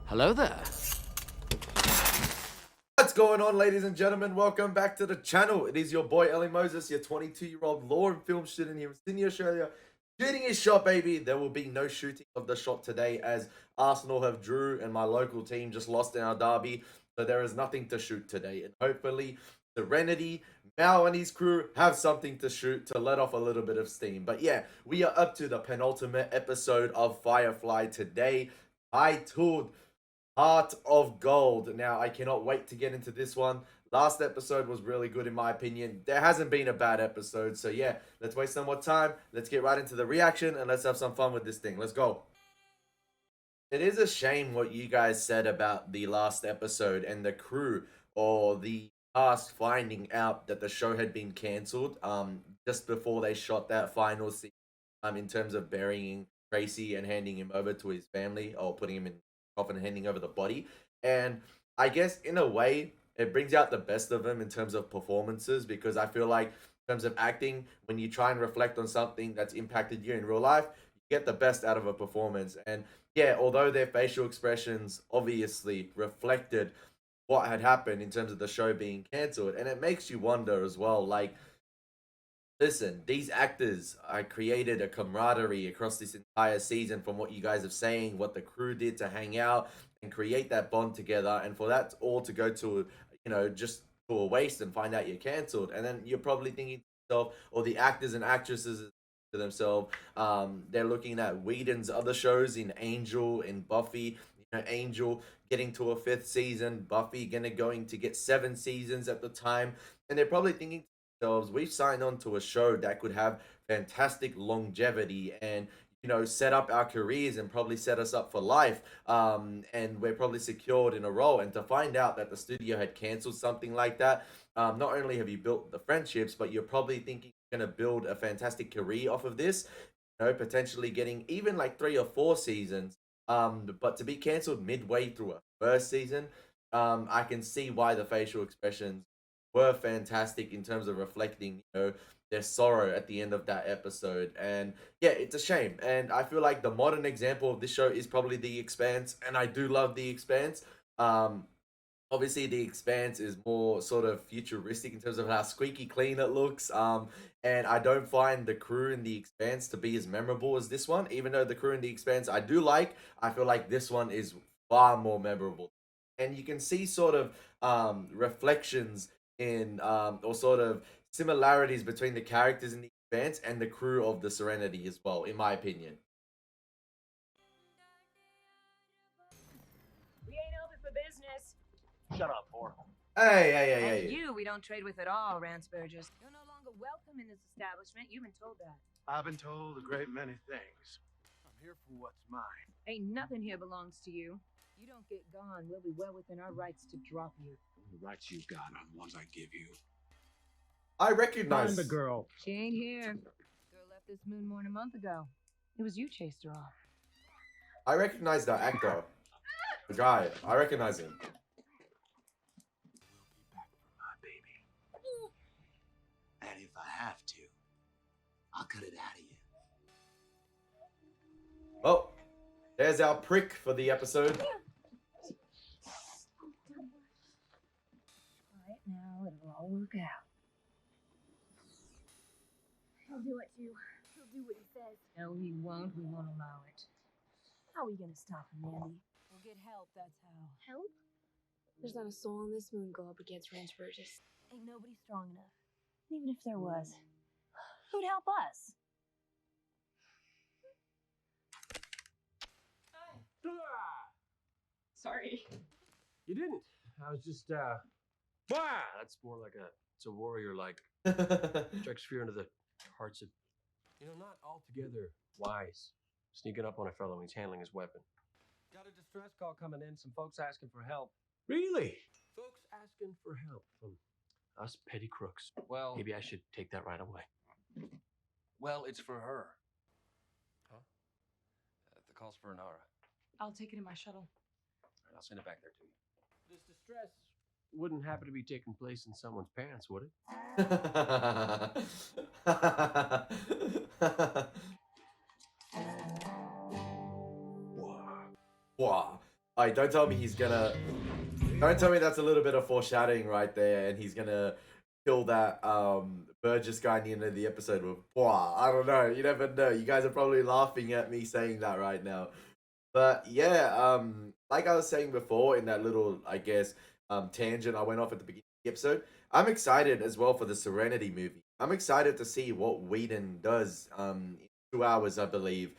Hello there. What's going on, ladies and gentlemen? Welcome back to the channel. It is your boy Elie Moses, your 22-year-old law and film student here in Sydney, Australia. Shooting his shot, baby. There will be no shooting of the shot today as Arsenal have drew and my local team just lost in our derby. So there is nothing to shoot today. And hopefully, Serenity, Mal and his crew have something to shoot to let off a little bit of steam. But yeah, we are up to the penultimate episode of Firefly today, titled Heart of Gold. Now, I cannot wait to get into this one. Last episode was really good in my opinion. There hasn't been a bad episode. So yeah, let's waste no more time. Let's get right into the reaction and let's have some fun with this thing. Let's go. It is a shame what you guys said about the last episode and the crew or the cast finding out that the show had been cancelled just before they shot that final scene in terms of burying Tracy and handing him over to his family or putting him in coffin and handing over the body. And I guess in a way it brings out the best of them in terms of performances, because I feel like in terms of acting, when you try and reflect on something that's impacted you in real life, you get the best out of a performance. And yeah, although their facial expressions obviously reflected what had happened in terms of the show being cancelled, and it makes you wonder as well, like, listen, these actors created a camaraderie across this entire season from what you guys are saying, what the crew did to hang out and create that bond together, and for that all to go to, just to a waste and find out you're cancelled. And then you're probably thinking to yourself, or the actors and actresses to themselves, they're looking at Whedon's other shows in Angel and Buffy. Angel getting to a fifth season, Buffy going to get 7 seasons at the time, and they're probably thinking we've signed on to a show that could have fantastic longevity and set up our careers and probably set us up for life, and we're probably secured in a role. And to find out that the studio had canceled something like that, not only have you built the friendships, but you're probably thinking you're going to build a fantastic career off of this, potentially getting even like 3 or 4 seasons. But to be canceled midway through a first season, I can see why the facial expressions were fantastic in terms of reflecting, their sorrow at the end of that episode. And yeah, it's a shame. And I feel like the modern example of this show is probably The Expanse, and I do love The Expanse. Obviously, The Expanse is more sort of futuristic in terms of how squeaky clean it looks. And I don't find the crew in The Expanse to be as memorable as this one, even though the crew in The Expanse I do like. I feel like this one is far more memorable. And you can see sort of reflections in or sort of similarities between the characters in The Expanse and the crew of the Serenity as well, in my opinion. We ain't open for business. Shut up, whore. Hey. You, we don't trade with at all, Rance Burgess. You're no longer welcome in this establishment. You've been told that. I've been told a great many things. I'm here for what's mine. Ain't nothing here belongs to you. You don't get gone, we'll be well within our rights to drop you. The rights you've got are the ones I give you. I recognize Find the girl. She ain't here. Girl left this moon more than a month ago. It was you chased her off. I recognize that actor. The guy. I recognize him. We'll be back for my baby. And if I have to, I'll cut it out of you. Well, there's our prick for the episode. Quiet now, it'll all work out. He'll do it too. He'll do what he says. No, he won't. We won't allow it. How are we gonna stop him, Andy? We'll get help, that's how. Help? There's not a soul on this moon go up against Rance Burgess. Ain't nobody strong enough. Even if there was, who'd help us? Sorry. You didn't. I was just, Wow! That's more like it's a warrior, like, strikes fear into the hearts of, not altogether wise. Sneaking up on a fellow when he's handling his weapon. Got a distress call coming in, some folks asking for help. Really? Folks asking for help from us petty crooks. Well, Maybe I should take that right away. it's for her. Huh? The call's for Inara. I'll take it in my shuttle. All right, I'll send it back there to you. This distress wouldn't happen to be taking place in someone's pants, would it? Wow. Alright, don't tell me he's gonna... Don't tell me that's a little bit of foreshadowing right there, and he's gonna kill that Burgess guy near the end of the episode with, wow, I don't know, you never know. You guys are probably laughing at me saying that right now. But yeah, like I was saying before in that little, I guess, tangent I went off at the beginning of the episode, I'm excited as well for the Serenity movie. I'm excited to see what Whedon does in 2 hours, I believe,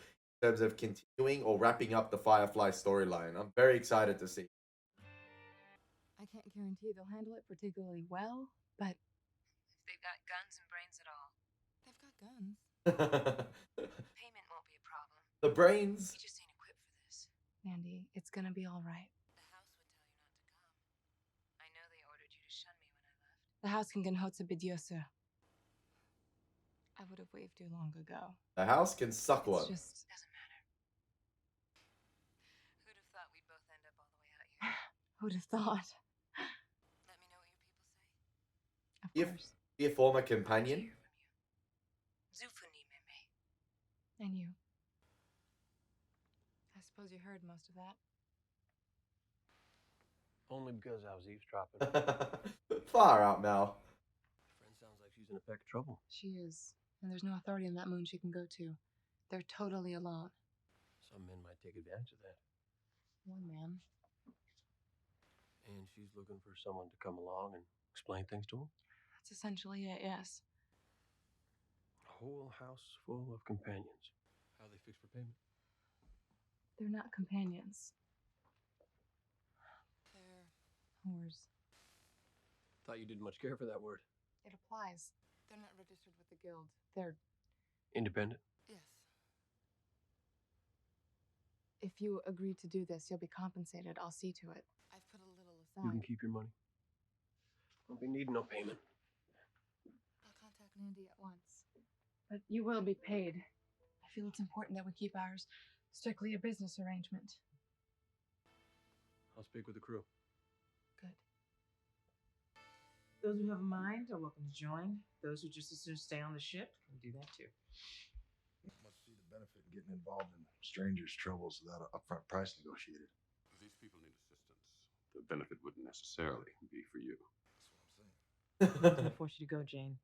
in terms of continuing or wrapping up the Firefly storyline. I'm very excited to see. I can't guarantee they'll handle it particularly well, but They've got guns and brains at all. they've got guns. Payment won't be a problem. The brains. We just ain't equipped for this. Andy, it's gonna be all right. The house would tell you not to come. I know they ordered you to shun me when I left. The house can get hot bediosa. I would have waved you long ago. The house can suck It's one. just Doesn't matter. Who'd have thought we'd both end up all the way out here? who'd have thought? Let me know what your people say. Of If- course. Be a former To companion. hear from you. Zufuni meme. And you. I suppose you heard most of that. Only because I was eavesdropping. Far out, Mal. Friend sounds like she's in a peck of trouble. She is. And there's no authority in that moon she can go to. They're totally alone. Some men might take advantage of that. One man. And she's looking for someone to come along and explain things to him. That's essentially it, yes. A whole house full of companions. How they fix for payment? They're not companions. They're whores. Thought you didn't much care for that word. It applies. They're not registered with the guild. They're... Independent. Yes. If you agree to do this, you'll be compensated. I'll see to it. I've put a little aside. You can keep your money. Won't be needing no payment. I'll contact Landy at once. But you will be paid. I feel it's important that we keep ours strictly a business arrangement. I'll speak with the crew. Good. Those who have a mind are welcome to join. Those who just as soon stay on the ship can do that too. Must see the benefit in getting involved in strangers' troubles without an upfront price negotiated. These people need assistance. The benefit wouldn't necessarily be for you. That's what I'm saying. Don't force you to go, Jane.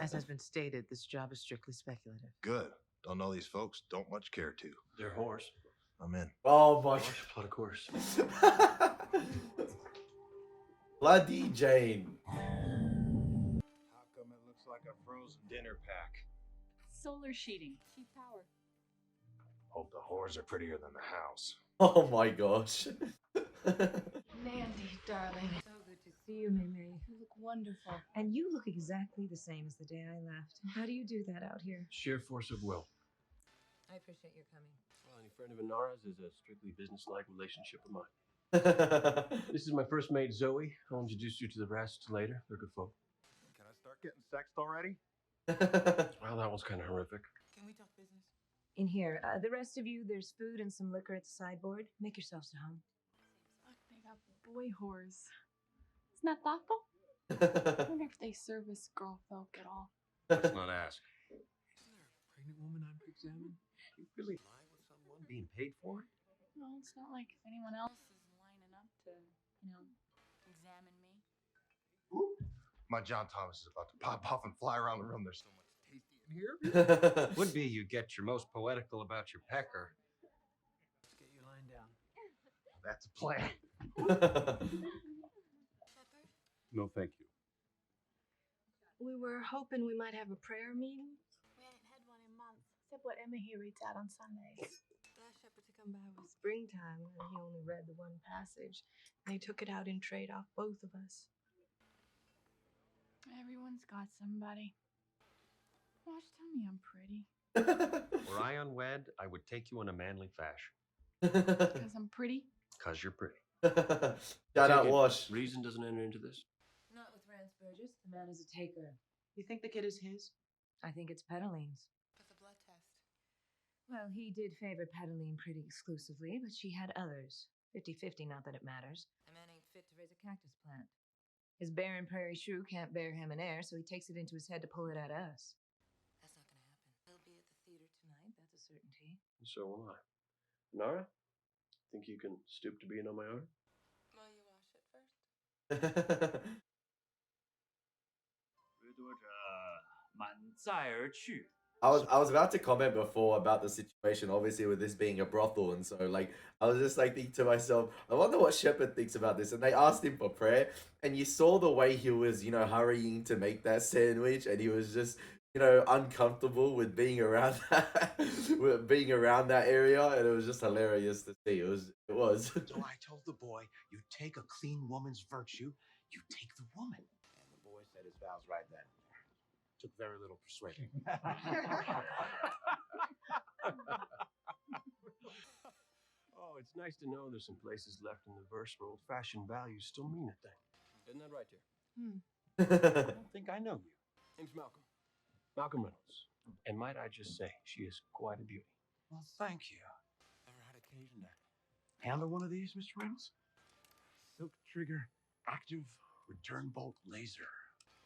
As has been stated, this job is strictly speculative. Good. Don't know these folks. Don't much care to. They're whores. I'm in. Oh my Of course. Bloody Jane. How come it looks like a frozen dinner pack? Solar sheeting. Cheap power. Hope the whores are prettier than the house. Oh my gosh. Mandy, darling. So good to see you, Meme. You look wonderful. And you look exactly the same as the day I left. How do you do that out here? Sheer force of will. I appreciate your coming. Well, any friend of Inara's is a strictly business-like relationship of mine. This is my first mate, Zoe. I'll introduce you to the rest later. They're good folk. Can I start getting sexed already? Well, that was kind of horrific. Can we talk business? In here. The rest of you, there's food and some liquor at the sideboard. Make yourselves at home. They got boy whores. Isn't that thoughtful? I wonder if they service girl folk at all. Let's not ask. Isn't there a pregnant woman I'm examining? You really lie with someone being paid for it? No, it's not like anyone else is lining up to, examine me. My John Thomas is about to pop off and fly around the room. There's so much tasty in here. Would be you get your most poetical about your pecker. Let's get you lying down. That's a plan. Shepard, No, thank you. we were hoping we might have a prayer meeting. We ain't had one in months, except what Emma here reads out on Sundays. Asked Shepard to come by with springtime, and he only read the one passage. And he took it out in trade off both of us. Everyone's got somebody. Watch, tell me I'm pretty. Were I unwed, I would take you in a manly fashion. Because I'm pretty. Because you're pretty. Shout out Take it. Wash. Reason doesn't enter into this. Not with Rance Burgess. The man is a taker. You think the kid is his? I think it's Pedaline's. But the blood test. Well, he did favor Pedaline pretty exclusively, but she had others. 50-50, not that it matters. A man ain't fit to raise a cactus plant. His barren prairie shrew can't bear him an heir, so he takes it into his head to pull it at us. That's not gonna happen. He'll be at the theater tonight, that's a certainty. And so will I. Inara, Think you can stoop to being on my arm? Will you wash it first? 掠夺者满载而去。 I was about to comment before about the situation, obviously with this being a brothel, and so like I was just like thinking to myself, I wonder what Shepard thinks about this. And they asked him for prayer, and you saw the way he was, you know, hurrying to make that sandwich, and he was just, you know, uncomfortable with being around that, with being around that area, and it was just hilarious to see. It was. So I told the boy, you take a clean woman's virtue, you take the woman. And the boy said his vows right then. Took very little persuading. Oh, it's nice to know there's some places left in the verse where old-fashioned values still mean a thing. Isn't that right, dear? I don't think I know you. Name's Malcolm. Malcolm Reynolds. And might I just say, she is quite a beauty. Well, thank you. Ever had occasion to handle one of these, Mr. Reynolds? Silk trigger, active, return bolt laser.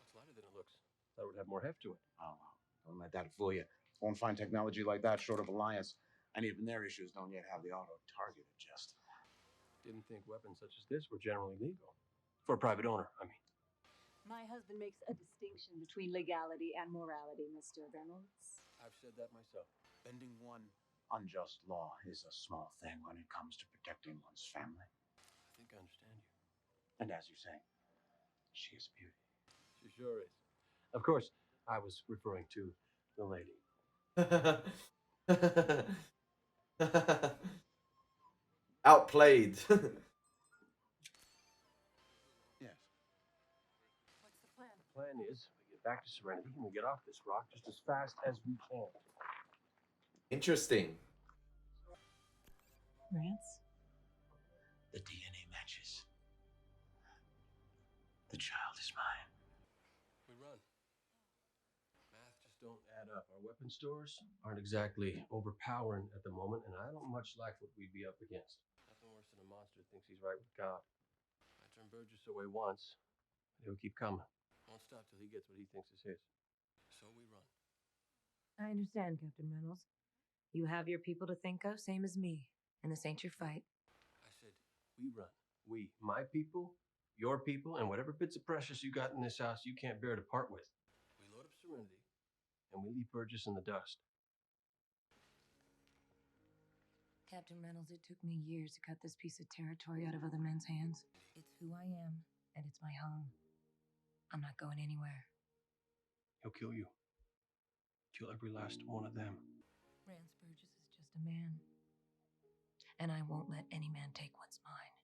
It's lighter than it looks. Thought it would have more heft to it. Oh, don't let that fool you. Won't find technology like that short of Alliance. And even their issues don't yet have the auto-target adjust. Didn't think weapons such as this were generally legal. For a private owner, I mean. My husband makes a distinction between legality and morality, Mr. Reynolds. I've said that myself. Bending one unjust law is a small thing when it comes to protecting one's family. I think I understand you. And as you say, she is a beauty. She sure is. Of course, I was referring to the lady. Outplayed. Yes. What's the plan? The plan is we get back to Serenity and we get off this rock just as fast as we can. Interesting. Rance? The DNA matches. The child is mine. We run. Math just don't add up. Our weapon stores aren't exactly overpowering at the moment, and I don't much like what we'd be up against. Nothing worse than a monster that thinks he's right with God. I turned Burgess away once, but he'll keep coming. Won't stop till he gets what he thinks is his. So we run. I understand, Captain Reynolds. You have your people to think of, same as me. And this ain't your fight. I said, we run. We, my people, your people, and whatever bits of precious you got in this house you can't bear to part with. We load up Serenity, and we leave Burgess in the dust. Captain Reynolds, it took me years to cut this piece of territory out of other men's hands. It's who I am, and it's my home. I'm not going anywhere. He'll kill you. Kill every last one of them. Rance Burgess is just a man. And I won't let any man take what's mine.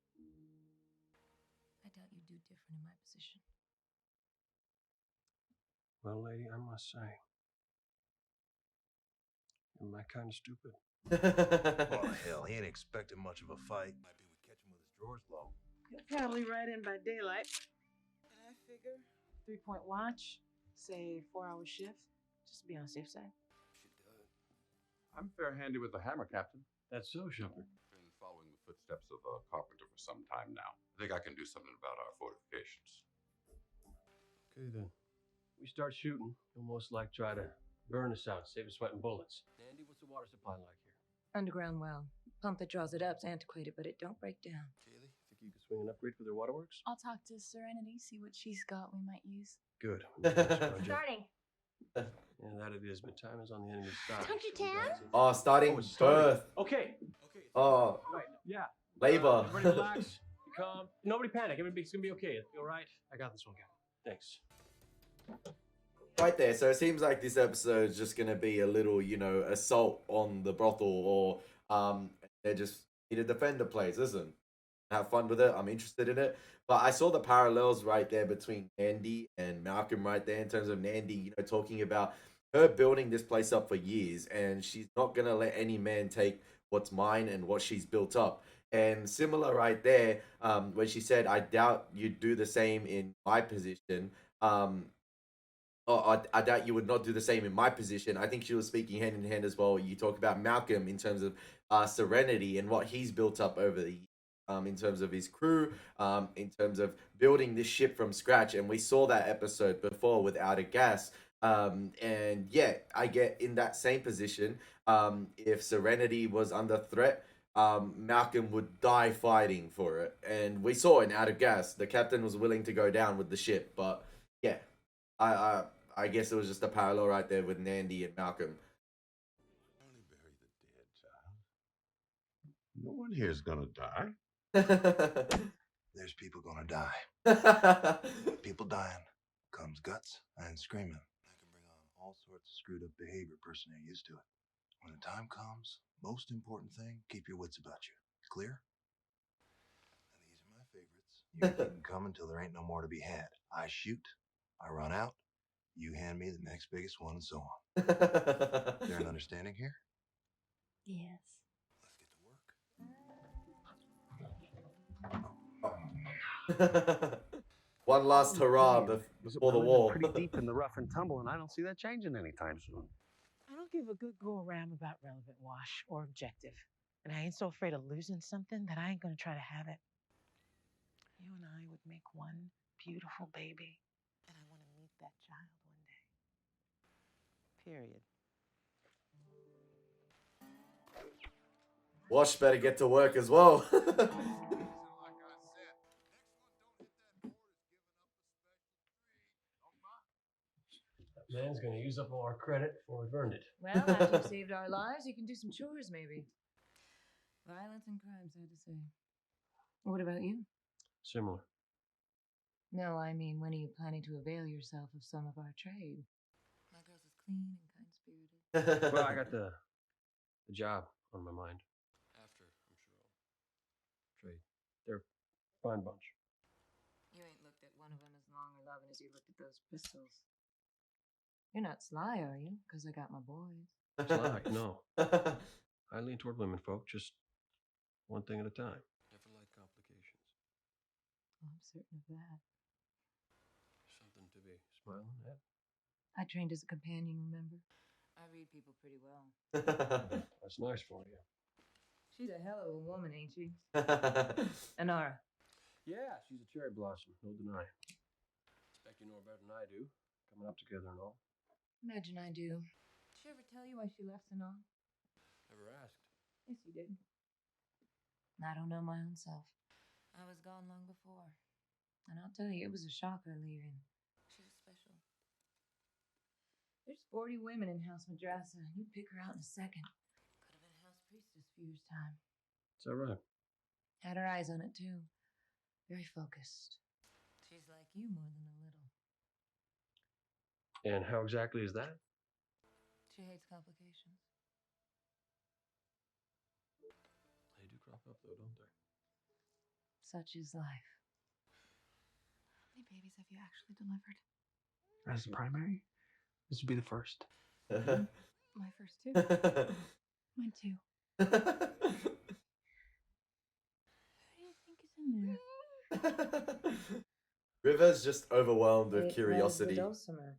I doubt you'd do different in my position. Well, lady, I must say, you're my kind of stupid. Oh, hell, he ain't expecting much of a fight. Might be we catch him with his drawers low. He'll probably ride in by daylight. And I figure 3-point watch, say 4-hour shift, just to be on the safe side. Should do it. I'm fair-handed with the hammer, Captain. That's so, Shepard. Been following the footsteps of a carpenter for some time now. I think I can do something about our fortifications. Okay, then. We start shooting, you'll most likely try to burn us out, save us sweating bullets. Andy, what's the water supply like here? Underground well. Pump that draws it up's antiquated, but it don't break down. Kaylee, think you could swing an upgrade for their waterworks? I'll talk to Serenity, see what she's got we might use. Good. Starting. Yeah, that it is, but time is on the enemy's side. Don't you so we care? got to- Oh, starting Oh, it's starting. birth. Okay. Oh, Right. Yeah. labor. Everybody relax. Be calm. Nobody panic. Everything's gonna be okay. It'll be all right. I got this one, Captain. Thanks. Right there. So it seems like this episode is just gonna be a little, you know, assault on the brothel, or they're just need to defend the place. Listen, have fun with it. I'm interested in it. But I saw the parallels right there between Nandy and Malcolm right there, in terms of Nandy, you know, talking about her building this place up for years, and she's not gonna let any man take what's mine and what she's built up. And similar right there, when she said, "I doubt you'd do the same in my position." I doubt you would not do the same in my position. I think she was speaking hand in hand as well. You talk about Malcolm in terms of Serenity and what he's built up over the years. In terms of his crew, in terms of building this ship from scratch. And we saw that episode before with Outer Gas. And yeah, I get in that same position. If Serenity was under threat, Malcolm would die fighting for it. And we saw in Out of Gas, the captain was willing to go down with the ship. But yeah, I guess it was just a parallel right there with Nandy and Malcolm. Only bury the dead, child. No one here's gonna die. There's people gonna die. People dying. Comes guts and screaming. That can bring on all sorts of screwed up behavior a person ain't used to it. When the time comes, most important thing, keep your wits about you. Clear? And these are my favorites. You keep them coming till there ain't no more to be had. I shoot, I run out, you hand me the next biggest one, and so on. Is there an understanding here? Yes. Let's get to work. One last hurrah before the war. Pretty deep in the rough and tumble, and I don't see that changing anytime soon. I don't give a good go around about relevant, Wash, or objective. And I ain't so afraid of losing something that I ain't gonna try to have it. You and I would make one beautiful baby. And I want to meet that child one day. Period. Wash better get to work as well. Man's gonna use up all our credit before we've earned it. Well, after you've saved our lives, you can do some chores, maybe. Violence and crime, sad to say. What about you? Similar. No, I mean, when are you planning to avail yourself of some of our trade? My girl's as clean and kind-spirited. Well, I got the job on my mind. After, I'm sure I'll trade. They're a fine bunch. You ain't looked at one of them as long or loving as you looked at those pistols. You're not sly, are you? Because I got my boys. Sly? No. I lean toward women folk, just one thing at a time. Never like complications. Oh, I'm certain of that. Something to be smiling at. I trained as a companion, remember? I read people pretty well. That's nice for you. She's a hell of a woman, ain't she? Inara. Yeah, she's a cherry blossom, no deny. Expect you know her better than I do. Coming up together and all. Imagine I do. Did she ever tell you why she left and all? Never asked. Yes, you did. I don't know my own self. I was gone long before. And I'll tell you, it was a shocker leaving. She was special. There's 40 women in House Madrasa, and you'd pick her out in a second. Could have been House Priestess for years' time. Is that right? Had her eyes on it, too. Very focused. She's like you more than a little. And how exactly is that? She hates complications. They do crop up, though, don't they? Such is life. How many babies have you actually delivered? As the primary, this would be the first. My first too. Mine too. Who do you think is in there? River's just overwhelmed with curiosity. Dulcimer.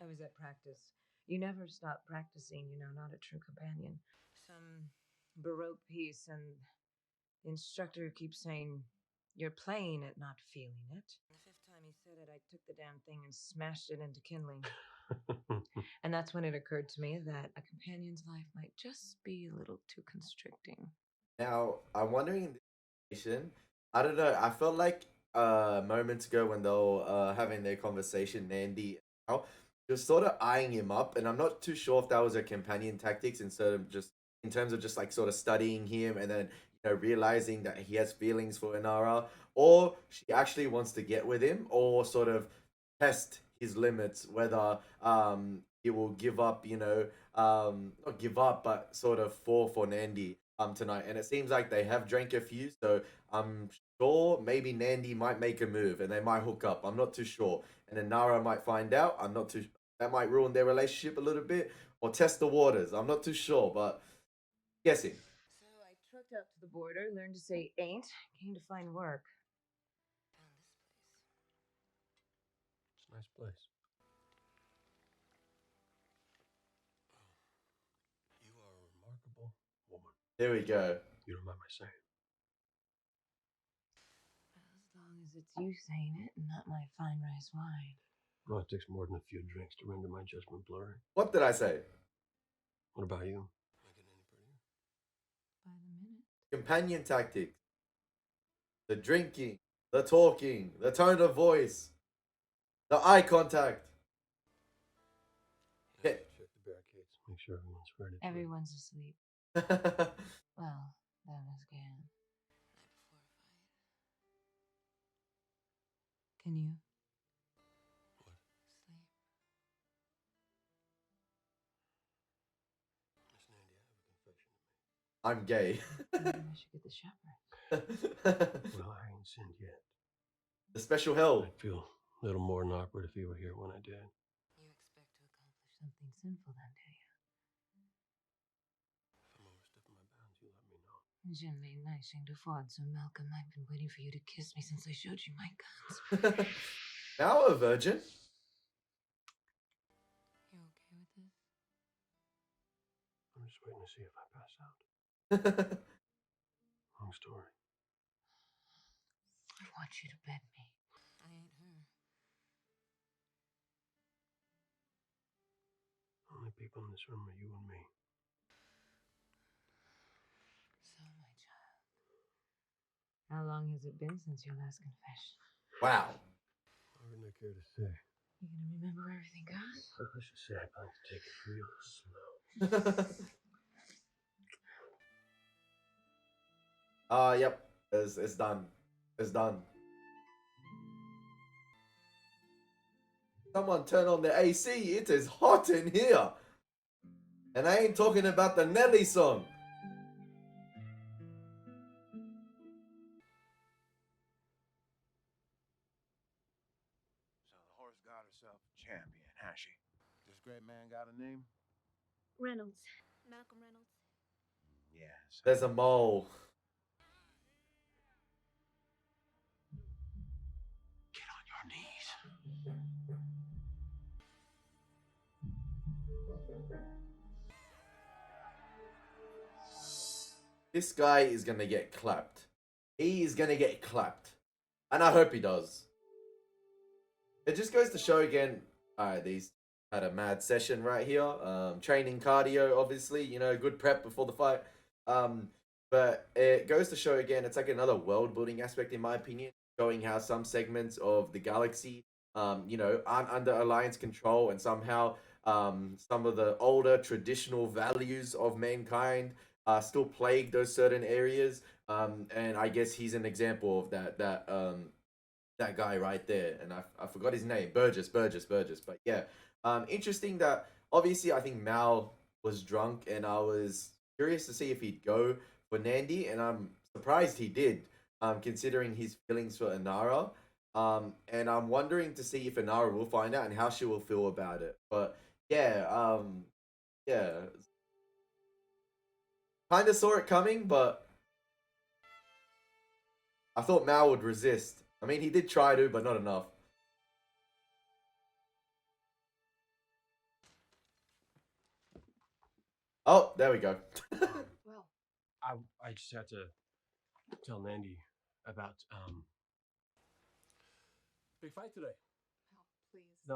I was at practice. You never stop practicing, you know, not a true companion. Some Baroque piece, and the instructor keeps saying, "You're playing it, not feeling it." The fifth time he said it, I took the damn thing and smashed it into kindling. And that's when it occurred to me that a companion's life might just be a little too constricting. Now, I'm wondering in this situation, I don't know, I felt like moments ago when they were having their conversation, Nandy, she was sort of eyeing him up, and I'm not too sure if that was a companion tactics instead of just in terms of just like sort of studying him and then realizing that he has feelings for Inara, or she actually wants to get with him or sort of test his limits, whether he will give up, not give up, but sort of fall for Nandy tonight. And it seems like they have drank a few, so I'm sure maybe Nandy might make a move and they might hook up. I'm not too sure. And then Nara might find out. I'm not too. That might ruin their relationship a little bit or test the waters. I'm not too sure, but guessing. So I trucked out to the border, learned to say ain't, came to find work. Found this place. It's a nice place. You are a remarkable woman. There we go. You don't mind my saying. As long as it's you saying it and not my fine rice wine. Well, it takes more than a few drinks to render my judgment blurry. What did I say? What about you? Am I getting any prettier? by the minute. Companion tactics. The drinking, the talking, the tone of voice, the eye contact. Okay. Check the barricades. Make sure everyone's ready. Everyone's asleep. Well, them as can. Can you? What? Sleep. Miss Nandy, I have a confession to make. I'm gay. Maybe I should get the chaperone. Well, I ain't sinned yet. The special hell. I'd feel a little more than awkward if you were here when I did. You expect to accomplish something sinful then, do you? If I'm overstepping my bounds, you let me know. Jamais nation de ford, so Malcolm, I've been waiting for you to kiss me since I showed you my guns. Now a virgin. You okay with this? I'm just waiting to see if I pass out. Long story. I want you to bed me. I ain't her. Only people in this room are you and me. So, my child, how long has it been since your last confession? Wow. I wouldn't care to say. You gonna remember where everything goes? I should say I'd like to take it real slow. Yep. It's done. It's done. Someone turn on the AC. It is hot in here. And I ain't talking about the Nelly song. So the horse got herself a champion, has she? This great man got a name? Reynolds. Malcolm Reynolds. Yes. There's a mole. Get on your knees. This guy is gonna get clapped. He is gonna get clapped. And I hope he does. It just goes to show again, alright, these had a mad session right here. Training cardio, obviously, you know, good prep before the fight. But it goes to show again, it's like another world building aspect in my opinion, showing how some segments of the galaxy, you know, aren't under Alliance control, and somehow some of the older traditional values of mankind still plague those certain areas. And I guess he's an example of that guy right there, and I forgot his name, Burgess, but yeah, interesting that obviously I think Mal was drunk, and I was curious to see if he'd go for Nandy, and I'm surprised he did, considering his feelings for Inara, and I'm wondering to see if Inara will find out and how she will feel about it, but yeah, yeah, kind of saw it coming, but I thought Mal would resist. I mean, he did try to, but not enough. Oh, there we go. Well, I just had to tell Nandy about big fight today. oh, please. You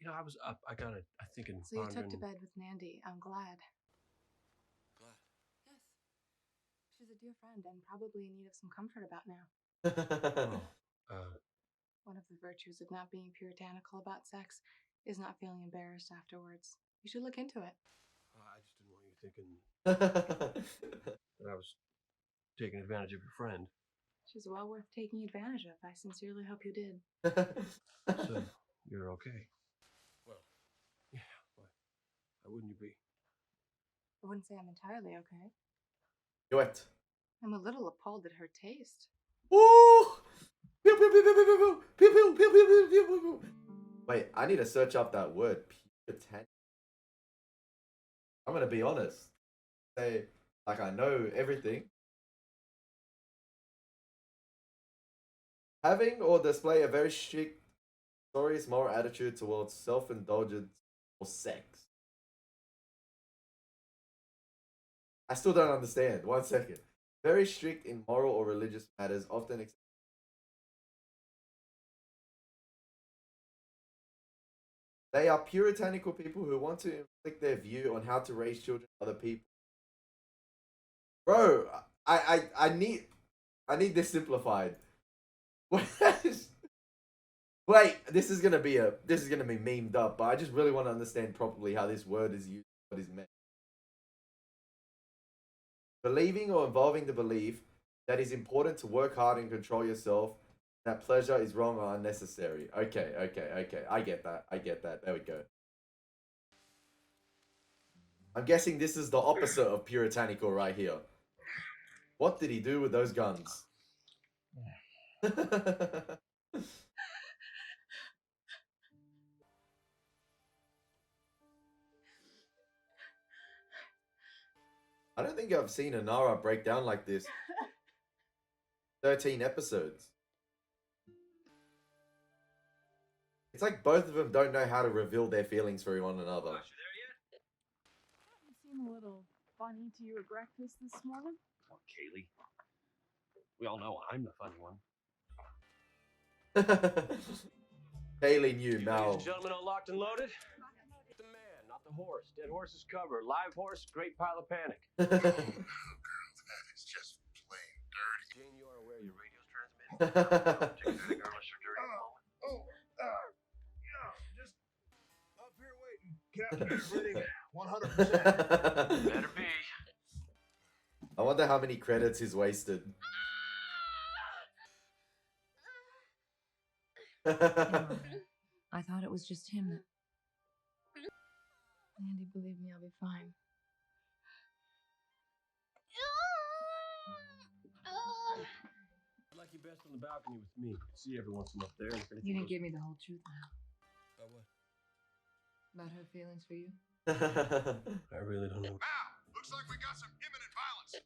know, I was up. I got it. I think in So you took to bed with Nandy. I'm glad. Glad. Yes. She's a dear friend and probably in need of some comfort about now. One of the virtues of not being puritanical about sex is not feeling embarrassed afterwards. You should look into it. I just didn't want you thinking that I was taking advantage of your friend. She's well worth taking advantage of. I sincerely hope you did. So you're okay. Well, yeah. Why wouldn't you be? I wouldn't say I'm entirely okay. What? I'm a little appalled at her taste. Woo! Pew, pew, pew, pew, pew, pew, pew, pew, pew, pew, pew, pew, pew, pew. Wait, I need to search up that word. Puritanical. I'm gonna be honest. Say, like I know everything. Having or display a very strict, serious moral attitude towards self-indulgence or sex. I still don't understand. 1 second. Very strict in moral or religious matters, often they are puritanical people who want to inflict their view on how to raise children other people. Bro, I need this simplified. Wait, this is gonna be memed up, but I just really want to understand properly how this word is used, what is meant. Believing or involving the belief that it's important to work hard and control yourself, that pleasure is wrong or unnecessary. Okay. I get that. There we go. I'm guessing this is the opposite of puritanical right here. What did he do with those guns? I don't think I've seen Inara break down like this. 13 episodes. It's like both of them don't know how to reveal their feelings for one another. You seem a little funny to you at breakfast this morning. Oh, Kaylee. We all know I'm the funny one. Kaylee knew Ladies Mal. and gentlemen, all locked and loaded. The man, not the horse. Dead horse is covered. Live horse, great pile of panic. That is just plain dirty. Jane, you are aware your radio's transmitting. Just up here waiting. Captain, everything 100%. Better be. I wonder how many credits he's wasted. I thought it was just him that... Andy, believe me, I'll be fine. I'd like you best on the balcony with me. See everyone from up there. You didn't give me the whole truth now. About what? About her feelings for you. I really don't know. Looks like we got some imminent violence.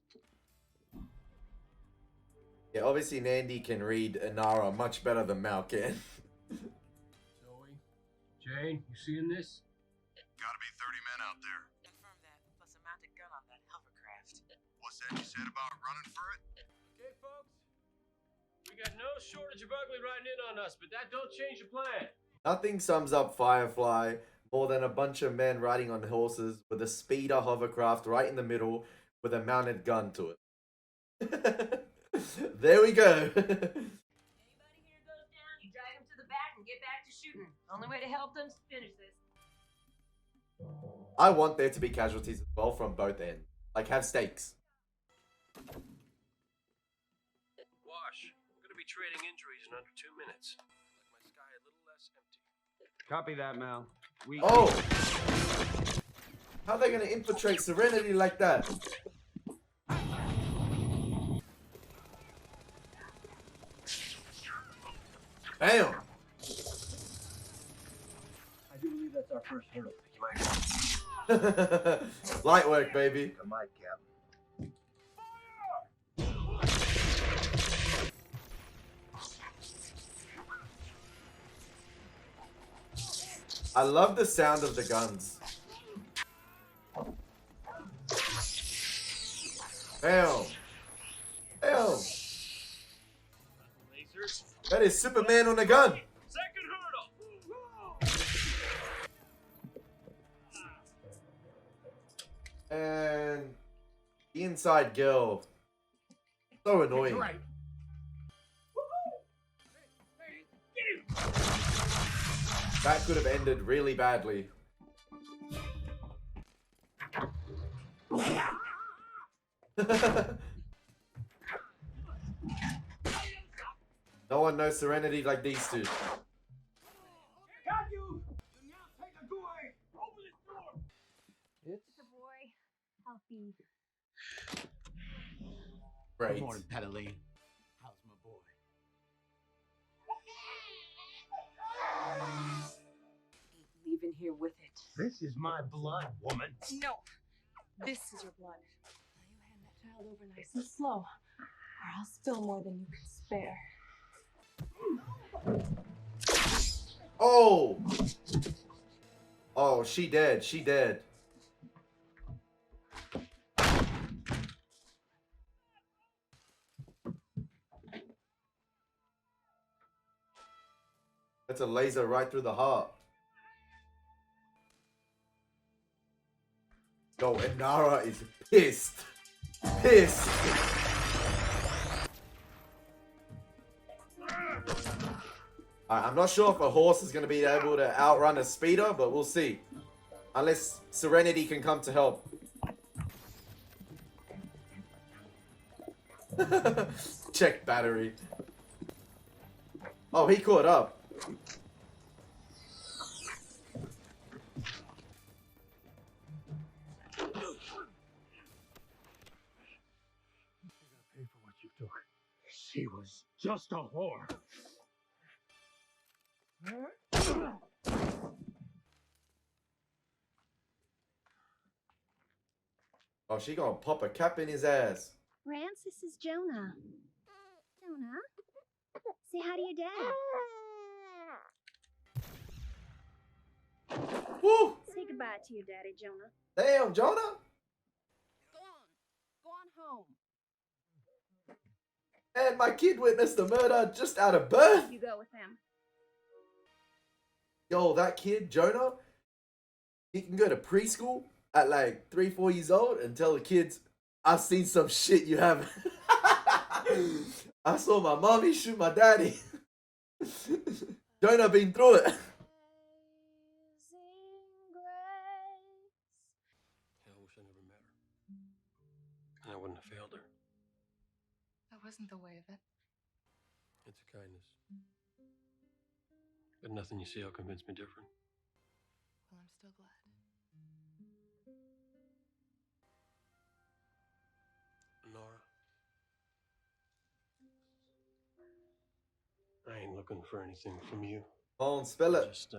Yeah, obviously Nandy can read Inara much better than Mal can. Zoe? Jane, you seeing this? Gotta be 30 men out there. Confirm that, plus a mounted gun on that hovercraft. What's that you said about running for it? Okay, folks. We got no shortage of ugly riding in on us, but that don't change the plan. Nothing sums up Firefly more than a bunch of men riding on horses with a speeder hovercraft right in the middle with a mounted gun to it. There we go. Anybody here goes down, you drag them to the back and get back to shooting. Only way to help them is finish this. I want there to be casualties as well from both ends. Like, have stakes. Wash, we're gonna be trading injuries in under 2 minutes. Like my sky a little less empty. Copy that, Mal. Oh! How are they gonna infiltrate Serenity like that? Bam! I do believe that's our first hurdle. You might. Light work, baby. I might, Cap. I love the sound of the guns. Bam! Bam! That is Superman on a gun. Second hurdle. And the inside girl. So annoying. Right. That could have ended really badly. No one knows Serenity like these two. It's a boy. Healthy. Great. Good morning, Pedaline. How's my boy? Leave in here with it. This is my blood, woman. No, this is your blood. Now you hand that child over nice and slow, or I'll spill more than you can spare. Oh! Oh, she dead. She dead. That's a laser right through the heart. Yo, Inara is pissed. Pissed. Alright, I'm not sure if a horse is going to be able to outrun a speeder, but we'll see. Unless Serenity can come to help. Check battery. Oh, he caught up. Pay for what you took. She was just a whore. Oh, she gonna pop a cap in his ass. Rance, this is Jonah. Jonah, say hi to your dad. Woo! Say goodbye to your daddy, Jonah. Damn, Jonah. Go on home. And my kid witnessed the murder just out of birth. You go with him. Yo, that kid, Jonah, he can go to preschool at like 3-4 years old and tell the kids, I've seen some shit you haven't. I saw my mommy shoot my daddy. Jonah been through it. I wish I never met her. And I wouldn't have failed her. That wasn't the way of it. It's a kindness. But nothing you see will convince me different. Well, I'm still glad. Nora. I ain't looking for anything from you. Oh, spell it. Just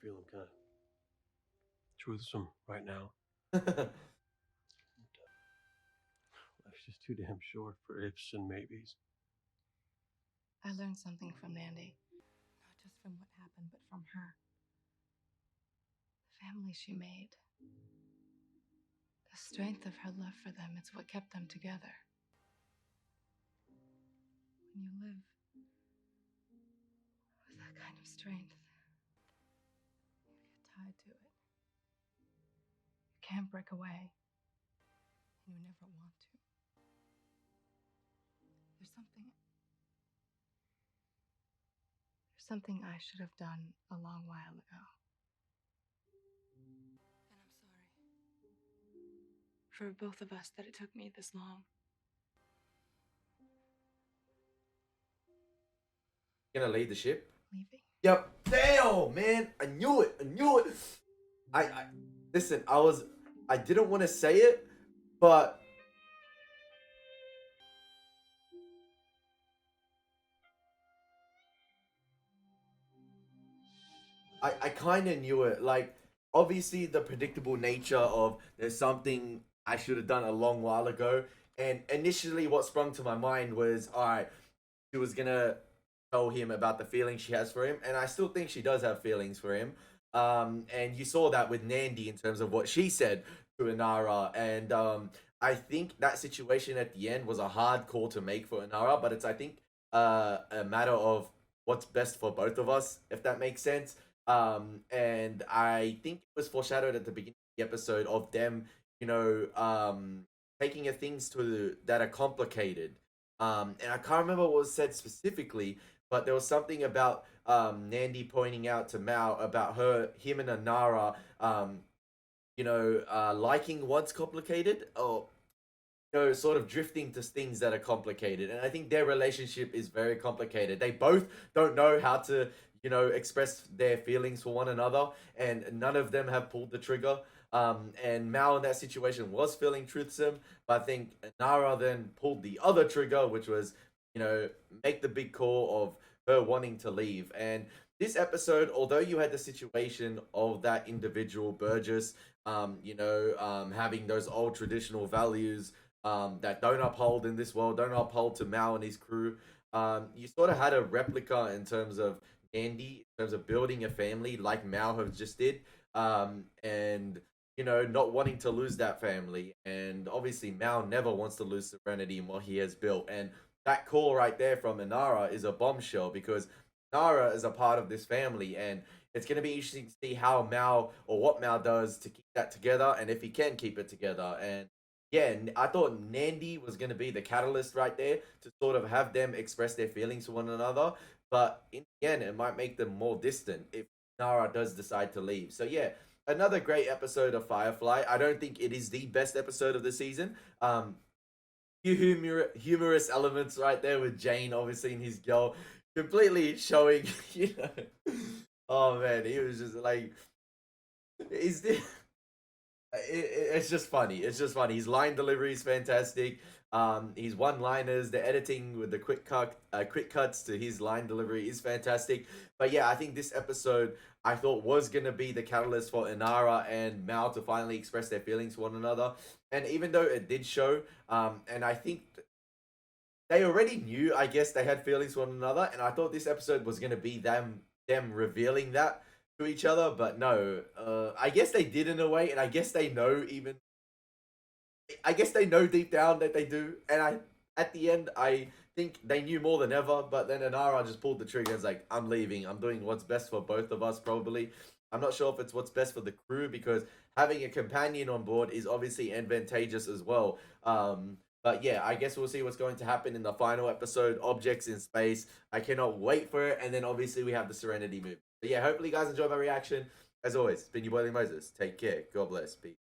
feeling kind of truthsome right now. Life's just too damn short for ifs and maybes. I learned something from Nandy. Not just from what happened, but from her. The family she made. The strength of her love for them, it's what kept them together. When you live with that kind of strength, you get tied to it. You can't break away. And you never want to. There's something I should have done a long while ago. And I'm sorry. For both of us that it took me this long. Gonna lead the ship? Leaving? Yep. Damn, man. I knew it. I knew it. I listen, I didn't want to say it, but I kind of knew it. Like, obviously, the predictable nature of there's something I should have done a long while ago. And initially, what sprung to my mind was, all right, she was gonna tell him about the feelings she has for him, and I still think she does have feelings for him. And you saw that with Nandy in terms of what she said to Inara, and I think that situation at the end was a hard call to make for Inara, but it's, I think, a matter of what's best for both of us, if that makes sense. And I think it was foreshadowed at the beginning of the episode of them, you know, taking things that are complicated. And I can't remember what was said specifically, but there was something about Nandy pointing out to Mao about him and Inara, you know, liking what's complicated, or, you know, sort of drifting to things that are complicated. And I think their relationship is very complicated. They both don't know how to, you know, express their feelings for one another, and none of them have pulled the trigger. And Mao in that situation was feeling truthsome, but I think Nara then pulled the other trigger, which was, you know, make the big call of her wanting to leave. And this episode, although you had the situation of that individual Burgess, you know, having those old traditional values that don't uphold in this world, don't uphold to Mao and his crew, you sort of had a replica in terms of Andy, in terms of building a family like Mao have just did, and, you know, not wanting to lose that family. And obviously Mao never wants to lose Serenity in what he has built. And that call right there from Inara is a bombshell, because Inara is a part of this family, and it's going to be interesting to see how Mao, or what Mao does to keep that together, and if he can keep it together. And yeah, I thought Nandi was going to be the catalyst right there to sort of have them express their feelings to one another. But in the end, it might make them more distant if Nara does decide to leave. So yeah, another great episode of Firefly. I don't think it is the best episode of the season. Few humorous elements right there with Jane, obviously, and his girl completely showing, you know. Oh man, he was just like, is this? It's just funny. It's just funny. His line delivery is fantastic. His one-liners, the editing with the quick cuts to his line delivery is fantastic. But yeah, I think this episode I thought was gonna be the catalyst for Inara and Mal to finally express their feelings to one another. And even though it did show, and I think they already knew, I guess they had feelings for one another, and I thought this episode was gonna be them revealing that to each other, but no. I guess they did in a way, and I guess they know deep down that they do. And at the end, I think they knew more than ever. But then Inara just pulled the trigger and was like, "I'm leaving. I'm doing what's best for both of us. Probably. I'm not sure if it's what's best for the crew because having a companion on board is obviously advantageous as well." But yeah, I guess we'll see what's going to happen in the final episode, Objects in Space. I cannot wait for it. And then obviously we have the Serenity movie. But yeah, hopefully you guys enjoyed my reaction. As always, it's been your boy Elie Moses. Take care. God bless. Peace.